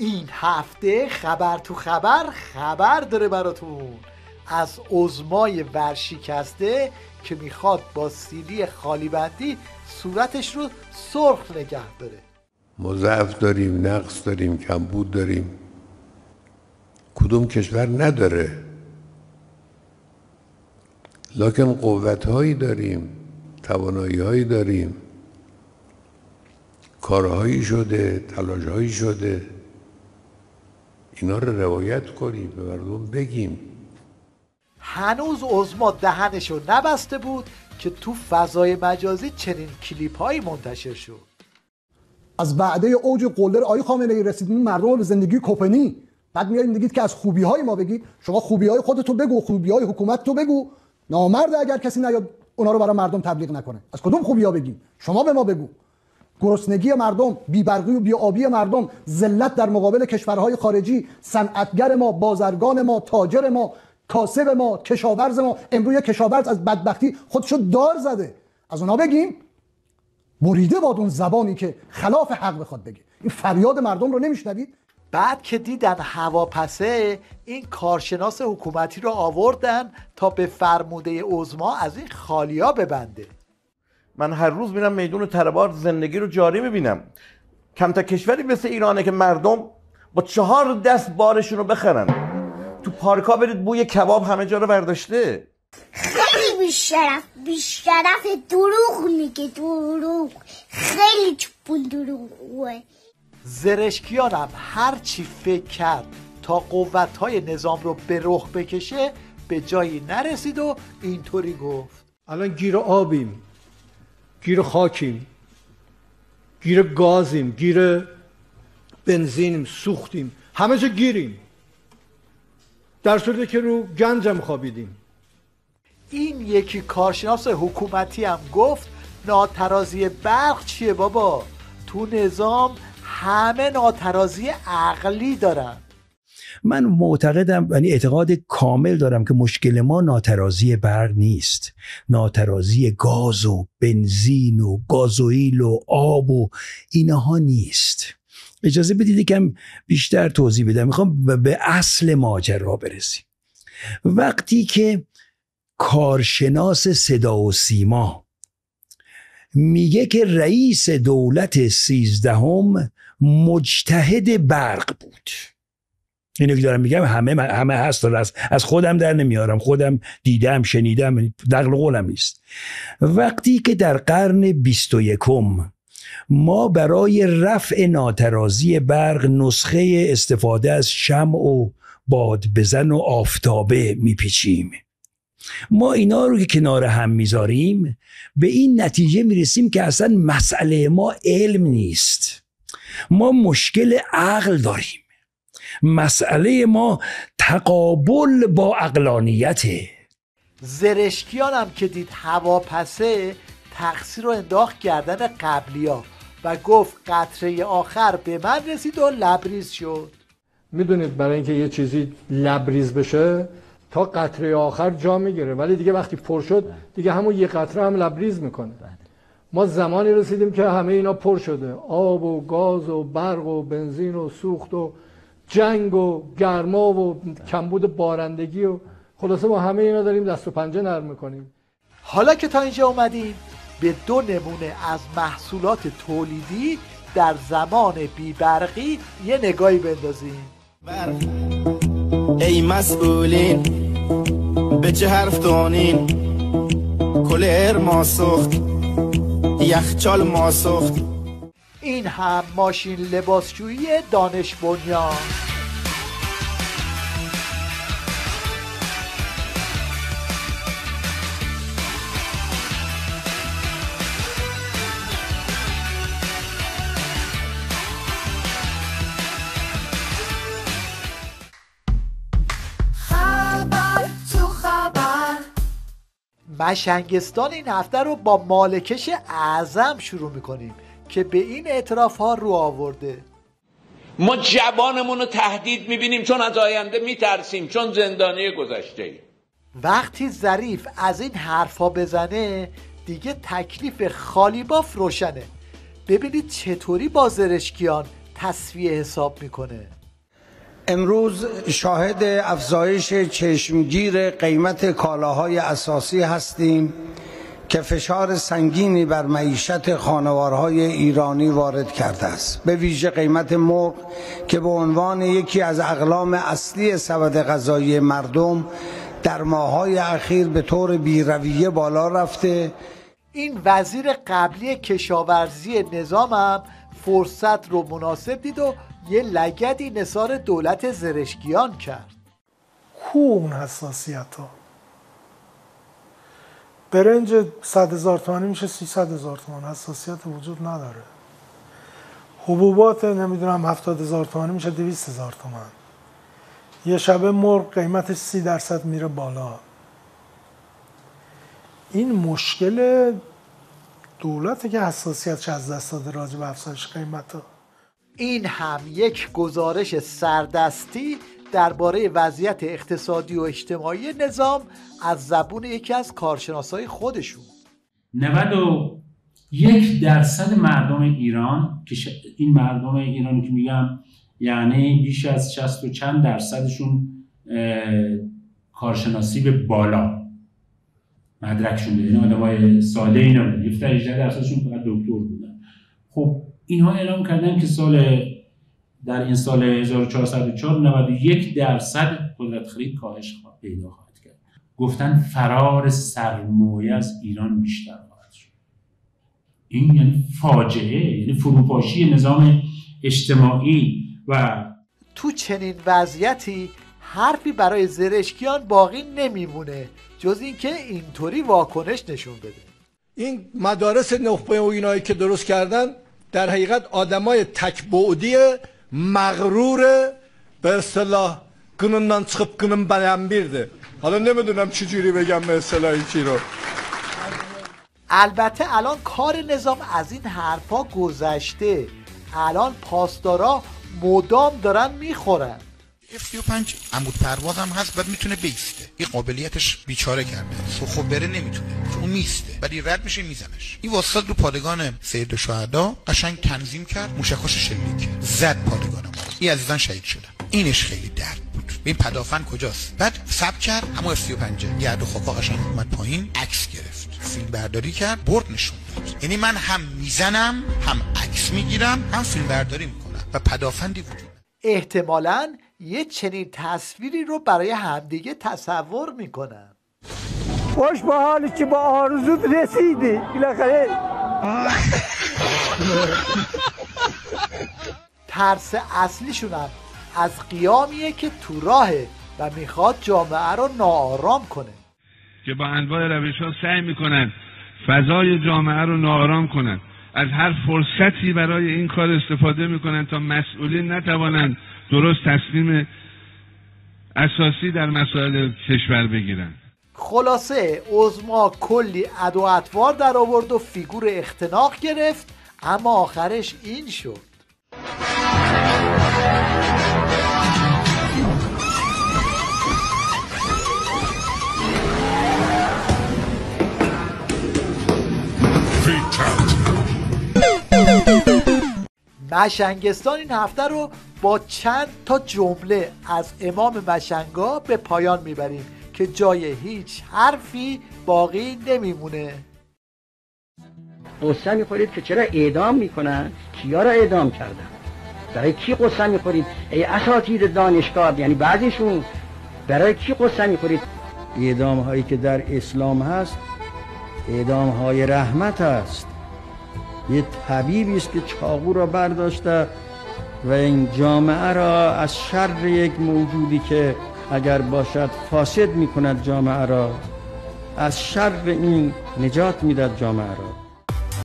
این هفته خبر تو خبر داره براتون از عظمای ورشکسته که میخواد با سیلی خالی بندی صورتش رو سرخ نگه داره. ما ضعف داریم، نقص داریم، کمبود داریم. کدوم کشور نداره؟ لکن قوت‌هایی داریم، توانایی‌هایی داریم، کارهایی شده، تلاش‌هایی شده. اینا رو روایت کنیم، به مردم بگیم. هنوز عظما دهنشو نبسته بود که تو فضای مجازی چنین کلیپ‌هایی منتشر شد. از بعده اوج قلدر آقای خامنه‌ای رسیدین مردم به زندگی کوپنی، بعد میایید میگید که از خوبی‌های ما بگید. شما خوبی‌های خودتو بگو، خوبی‌های حکومت تو بگو. نامرد اگر کسی نیاد اونا رو برای مردم تبلیغ نکنه. از کدوم خوبی‌ها بگیم؟ شما به ما بگو. گرسنگی مردم، بی‌برقی و بی‌آبی مردم، ذلت در مقابل کشورهای خارجی، صنعتگر ما، بازرگان ما، تاجر ما، کاسب ما، کشاورز ما. امروز کشاورز از بدبختی خودشو دار زده. از اونا بگیم؟ بریده باد اون زبانی که خلاف حق بخواد بگه. این فریاد مردم رو نمیشنوید؟ بعد که دیدن هواپسه، این کارشناس حکومتی رو آوردن تا به فرموده عظما از این خالیا ببنده. من هر روز میرم میدون تربار، زندگی رو جاری میبینم. کمتر کشوری مثل ایرانه که مردم با 4 دست بارشون رو بخرن. تو پارکا برید بوی کباب همه جا رو برداشته. خیلی بیشرف دروغ میگه، دروغ خیلی چپون دروغه. زرشکیانم هر چی فکر کرد تا قوت‌های نظام رو به رخ بکشه به جایی نرسید و اینطوری گفت: الان گیر آبیم، گیر خاکیم، گیر گازیم، گیر بنزینیم، سوختیم، همه جا گیریم، در صورتی که رو گنجم خوابیدیم. این یکی کارشناس حکومتی هم گفت ناترازی برق چیه بابا؟ تو نظام همه ناترازی عقلی دارن. من معتقدم، یعنی اعتقاد کامل دارم که مشکل ما ناترازی برق نیست، ناترازی گاز و بنزین و گازوئیل و آب و اینها نیست. اجازه بدید یکم بیشتر توضیح بدم. میخوام به اصل ماجرا برسیم. وقتی که کارشناس صدا و سیما میگه که رئیس دولت 13 مجتهد برق بود، اینو که دارم میگم همه هست، از خودم در نمیارم، خودم دیدم، شنیدم، نقل قولم نیست. وقتی که در قرن 21 ما برای رفع ناترازی برق نسخه استفاده از شمع و باد بزن و آفتابه میپیچیم، ما اینا رو که کنار هم میذاریم به این نتیجه میرسیم که اصلا مسئله ما علم نیست، ما مشکل عقل داریم، مسئله ما تقابل با عقلانیته. زرشکیان هم که دید هواپسه، تقصیر رو انداخت گردن قبلیا و گفت قطره آخر به من رسید و لبریز شد. میدونید برای اینکه یه چیزی لبریز بشه تا قطره آخر جا میگیره، ولی دیگه وقتی پر شد دیگه همون یه قطره هم لبریز میکنه. ما زمانی رسیدیم که همه اینا پر شده، آب و گاز و برق و بنزین و سوخت و جنگ و گرما و کمبود بارندگی و خلاصه ما همه اینا داریم دست و پنجه نرم میکنیم. حالا که تا اینجا اومدیم به 2 نمونه از محصولات تولیدی در زمان بیبرقی یه نگاهی بندازیم. ای مسئولین به چه حرف دانین، کلر ما سخت، یخچال ما سخت. این هم ماشین لباسشویی دانش بنیان. مشنگستان این هفته رو با مالکش اعظم شروع میکنیم که به این اعتراف ها رو آورده. ما جوانمون رو تهدید میبینیم چون از آینده میترسیم، چون زندانی گذشته ایم. وقتی ظریف از این حرفا بزنه دیگه تکلیف خالی باف روشنه. ببینید چطوری با زرشکیان تصفیه حساب میکنه. امروز شاهد افزایش چشمگیر قیمت کالاهای اساسی هستیم که فشار سنگینی بر معیشت خانوارهای ایرانی وارد کرده است. به ویژه قیمت مرغ که به عنوان یکی از اقلام اصلی سبد غذایی مردم در ماه‌های اخیر به طور بی‌رویه بالا رفته. این وزیر قبلی کشاورزی نظامم فرصت رو مناسب دید و یه لگدی نثار دولت زرشکیان کرد. اون حساسیت ها برنج 100,000 تومانی میشه 300,000 تومان، حساسیت وجود نداره. حبوبات نمیدونم 70,000 تومانی میشه 200,000 تومان. یه شبه مرغ قیمتش 30% میره بالا. این مشکل دولته که حساسیتش از دست داده راجع به افزایش قیمت‌ها. این هم یک گزارش سردستی درباره وضعیت اقتصادی و اجتماعی نظام از زبون یکی از کارشناسای خودشون. 91% مردم ایران که این مردم ایرانی که میگم یعنی بیش از 60 و چند درصدشون کارشناسی به بالا مدرکشون داره، این آدمای ساده اینا بودن، 18 درصدشون فقط دکتر بودن. خب اینها اعلام کردن که در این سال 1404 91% قدرت خرید کاهش پیدا خواهد کرد. گفتن فرار سرمایه از ایران بیشتر خواهد شد. این یعنی فاجعه، یعنی فروپاشی نظام اجتماعی. و تو چنین وضعیتی حرفی برای زرشکیان باقی نمیمونه جز اینکه اینطوری واکنش نشون بده. این مدارس نخبه و اینایی که درست کردن در حقیقت آدمای تکبعدی مغرور به اصطلاح گنوندان çıkıp گنون بنم بیرده. حالا نمیدونم چجوری بگم به اصطلاح چی رو. البته الان کار نظام از این حرفا گذشته. الان پاسدارا مدام دارن میخورن. F-35 عمود پرواز هم هست، بعد میتونه بیسته. این قابلیتش بیچاره کرده. خب بره نمیتونه. اون میسته. ولی رد میشه میزنش. این واسط رو پادگان سید الشهدا قشنگ تنظیم کرد، موشکاش شلیک زد پادگان ما. این عزیزان شهید شدن. اینش خیلی درد بود. این پدافند کجاست؟ بعد ثبت کرد، اما F-35 گرد و خاکا قشنگ اومد پایین، عکس گرفت. فیلم برداری کرد، برد نشون داد. یعنی من هم میزنم، هم عکس میگیرم، هم فیلم برداری میکنم و پدافندی وجود. احتمالاً یه چنین تصویری رو برای همدیگه تصور میکنن. خوش به حالی که با آرزوت رسیدی بالاخره. ترس اصلیشونم از قیامیه که تو راهه و میخواد جامعه رو ناآرام کنه، که با انواع روش‌ها سعی میکنن فضای جامعه رو ناآرام کنن، از هر فرصتی برای این کار استفاده میکنن تا مسئولین نتوانند درست تصمیم اساسی در مسائل کشور بگیرن. خلاصه عظما کلی اد و اطوار در آورد و فیگور اختناق گرفت، اما آخرش این شد. مشنگستان این هفته رو با چند تا جمله از امام مشنگا به پایان میبریم که جای هیچ حرفی باقی نمیمونه. قصه میخورید که چرا اعدام میکنن؟ کیا را اعدام کردن؟ برای کی قصه میخورید؟ ای اساتید دانشگاه، یعنی بعضیشون، برای کی قصه میخورید؟ اعدام هایی که در اسلام هست اعدام های رحمت است. یه طبیبی است که چاقو را برداشته و این جامعه را از شر یک موجودی که اگر باشد فاسد میکند جامعه را، از شر این نجات میداد جامعه را.